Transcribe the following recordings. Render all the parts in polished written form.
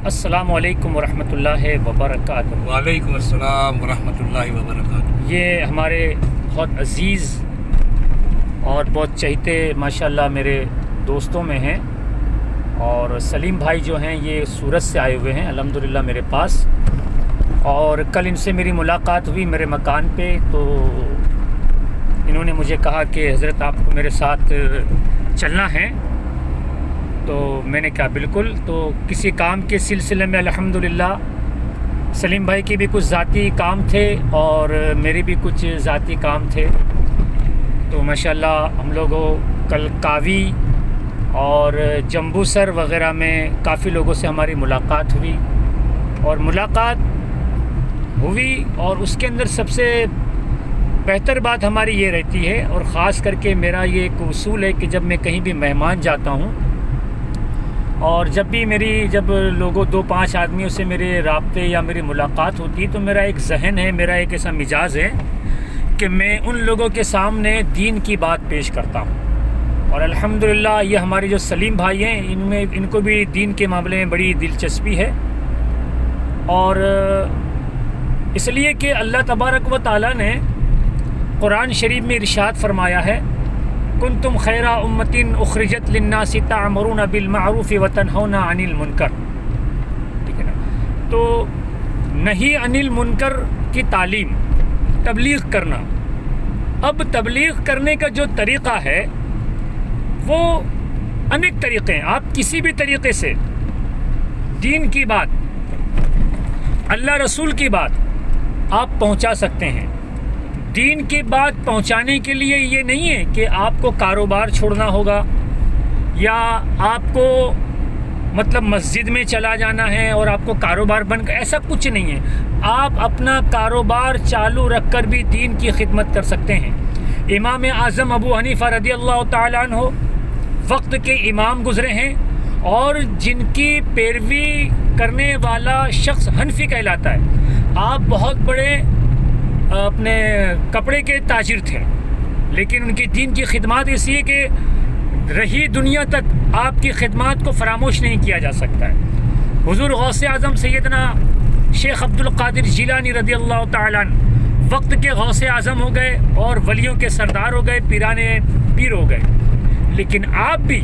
السلام علیکم ورحمۃ اللہ وبرکاتہ۔ وعلیکم السلام ورحمۃ اللہ وبرکاتہ۔ یہ ہمارے بہت عزیز اور بہت چہیتے ماشاءاللہ میرے دوستوں میں ہیں، اور سلیم بھائی جو ہیں یہ سورت سے آئے ہوئے ہیں الحمدللہ میرے پاس، اور کل ان سے میری ملاقات ہوئی میرے مکان پہ، تو انہوں نے مجھے کہا کہ حضرت آپ کو میرے ساتھ چلنا ہے، تو میں نے کہا بالکل۔ تو کسی کام کے سلسلے میں الحمدللہ سلیم بھائی کے بھی کچھ ذاتی کام تھے اور میرے بھی کچھ ذاتی کام تھے، تو ماشاءاللہ ہم لوگوں کل کاوی اور جمبو سر وغیرہ میں کافی لوگوں سے ہماری ملاقات ہوئی، اور ملاقات ہوئی اور اس کے اندر سب سے بہتر بات ہماری یہ رہتی ہے، اور خاص کر کے میرا یہ ایک اصول ہے کہ جب میں کہیں بھی مہمان جاتا ہوں، اور جب لوگوں 2-5 آدمیوں سے میرے رابطے یا میری ملاقات ہوتی، تو میرا ایک ذہن ہے، میرا ایک ایسا مزاج ہے کہ میں ان لوگوں کے سامنے دین کی بات پیش کرتا ہوں، اور الحمدللہ یہ ہمارے جو سلیم بھائی ہیں ان کو بھی دین کے معاملے میں بڑی دلچسپی ہے، اور اس لیے کہ اللہ تبارک و تعالیٰ نے قرآن شریف میں ارشاد فرمایا ہے، کنتم خیر امۃ اخرجت للناس تعمرون بالمعروف وتنہون عن المنکر، ٹھیک ہے نا؟ تو نہی عن المنکر کی تعلیم، تبلیغ کرنا۔ اب تبلیغ کرنے کا جو طریقہ ہے وہ انیک طریقے ہیں، آپ کسی بھی طریقے سے دین کی بات، اللہ رسول کی بات آپ پہنچا سکتے ہیں۔ دین کی بات پہنچانے کے لیے یہ نہیں ہے کہ آپ کو کاروبار چھوڑنا ہوگا، یا آپ کو مطلب مسجد میں چلا جانا ہے اور آپ کو کاروبار بند، ایسا کچھ نہیں ہے۔ آپ اپنا کاروبار چالو رکھ کر بھی دین کی خدمت کر سکتے ہیں۔ امام اعظم ابو حنیفہ رضی اللہ تعالیٰ عنہ وقت کے امام گزرے ہیں، اور جن کی پیروی کرنے والا شخص حنفی کہلاتا ہے۔ آپ بہت بڑے اپنے کپڑے کے تاجر تھے، لیکن ان کی دین کی خدمات اس لیے کہ رہی دنیا تک آپ کی خدمات کو فراموش نہیں کیا جا سکتا ہے۔ حضور غوث اعظم سیدنا شیخ عبد القادر جیلانی رضی اللہ تعالیٰ عنہ وقت کے غوث اعظم ہو گئے اور ولیوں کے سردار ہو گئے، پیرانے پیر ہو گئے، لیکن آپ بھی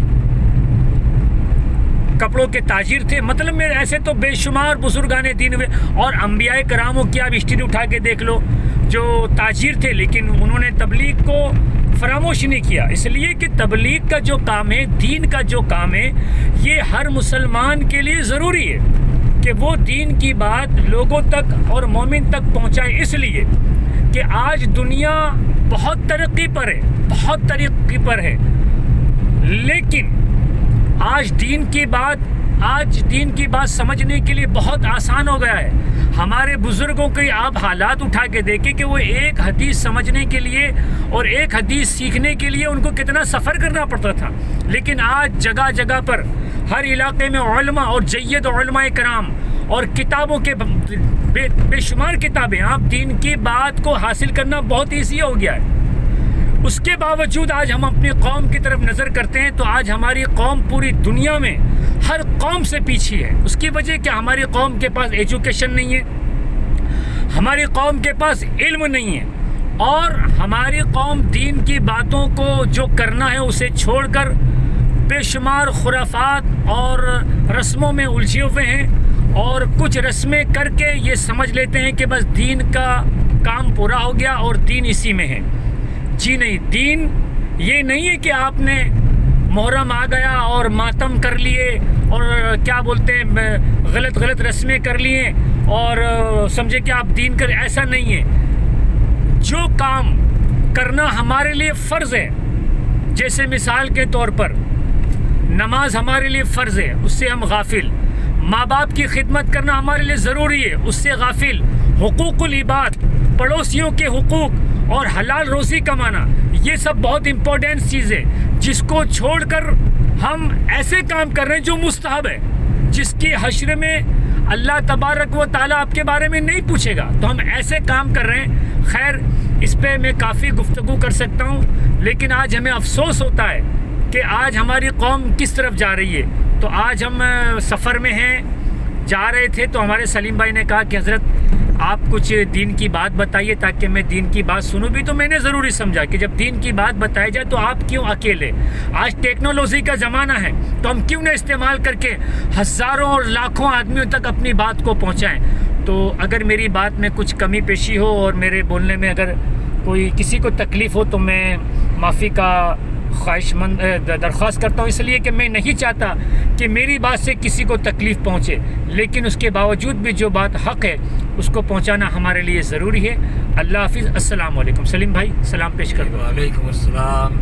کپڑوں کے تاجر تھے۔ مطلب میں ایسے تو بے شمار بزرگان دین ہوئے، اور انبیاء کراموں کی آپ ہسٹری اٹھا کے دیکھ لو جو تاجر تھے، لیکن انہوں نے تبلیغ کو فراموش نہیں کیا، اس لیے کہ تبلیغ کا جو کام ہے، دین کا جو کام ہے، یہ ہر مسلمان کے لیے ضروری ہے کہ وہ دین کی بات لوگوں تک اور مومن تک پہنچائے، اس لیے کہ آج دنیا بہت ترقی پر ہے، لیکن آج دین کی بات سمجھنے کے لیے بہت آسان ہو گیا ہے۔ ہمارے بزرگوں کے آپ حالات اٹھا کے دیکھیں کہ وہ ایک حدیث سمجھنے کے لیے اور ایک حدیث سیکھنے کے لیے ان کو کتنا سفر کرنا پڑتا تھا، لیکن آج جگہ جگہ پر ہر علاقے میں علماء اور جید علماء کرام اور کتابوں کے بے شمار کتابیں، آپ دین کی بات کو حاصل کرنا بہت ایزی ہو گیا ہے۔ اس کے باوجود آج ہم اپنی قوم کی طرف نظر کرتے ہیں تو آج ہماری قوم پوری دنیا میں ہر قوم سے پیچھے ہے۔ اس کی وجہ کہ ہماری قوم کے پاس ایجوکیشن نہیں ہے، ہماری قوم کے پاس علم نہیں ہے، اور ہماری قوم دین کی باتوں کو جو کرنا ہے اسے چھوڑ کر بے شمار خرافات اور رسموں میں الجھے ہوئے ہیں، اور کچھ رسمیں کر کے یہ سمجھ لیتے ہیں کہ بس دین کا کام پورا ہو گیا اور دین اسی میں ہے۔ جی نہیں، دین یہ نہیں ہے کہ آپ نے محرم آ گیا اور ماتم کر لیے اور کیا بولتے ہیں غلط رسمیں کر لیے اور سمجھے کہ آپ دین کر، ایسا نہیں ہے۔ جو کام کرنا ہمارے لیے فرض ہے، جیسے مثال کے طور پر نماز ہمارے لیے فرض ہے، اس سے ہم غافل، ماں باپ کی خدمت کرنا ہمارے لیے ضروری ہے، اس سے غافل، حقوق العباد، پڑوسیوں کے حقوق اور حلال روزی کمانا، یہ سب بہت امپورٹنٹ چیز ہے، جس کو چھوڑ کر ہم ایسے کام کر رہے ہیں جو مستحب ہے، جس کی حشر میں اللہ تبارک و تعالیٰ آپ کے بارے میں نہیں پوچھے گا، تو ہم ایسے کام کر رہے ہیں۔ خیر، اس پہ میں کافی گفتگو کر سکتا ہوں، لیکن آج ہمیں افسوس ہوتا ہے کہ آج ہماری قوم کس طرف جا رہی ہے۔ تو آج ہم سفر میں ہیں، جا رہے تھے تو ہمارے سلیم بھائی نے کہا کہ حضرت آپ کچھ دین کی بات بتائیے تاکہ میں دین کی بات سنوں بھی. تو میں نے ضروری سمجھا کہ جب دین کی بات بتائی جائے تو آپ کیوں اکیلے, آج ٹیکنالوجی کا زمانہ ہے تو ہم کیوں نہ استعمال کر کے ہزاروں اور لاکھوں آدمیوں تک اپنی بات کو پہنچائیں. تو اگر میری بات میں کچھ کمی پیشی ہو اور میرے بولنے میں اگر کوئی کسی کو تکلیف ہو تو میں معافی کا خواہش مند درخواست کرتا ہوں, اس لیے کہ میں نہیں چاہتا کہ میری بات سے کسی کو تکلیف پہنچے, لیکن اس کے باوجود بھی جو بات حق ہے اس کو پہنچانا ہمارے لیے ضروری ہے. اللہ حافظ. السلام علیکم. سلیم بھائی سلام پیش کر دو. وعلیکم السلام.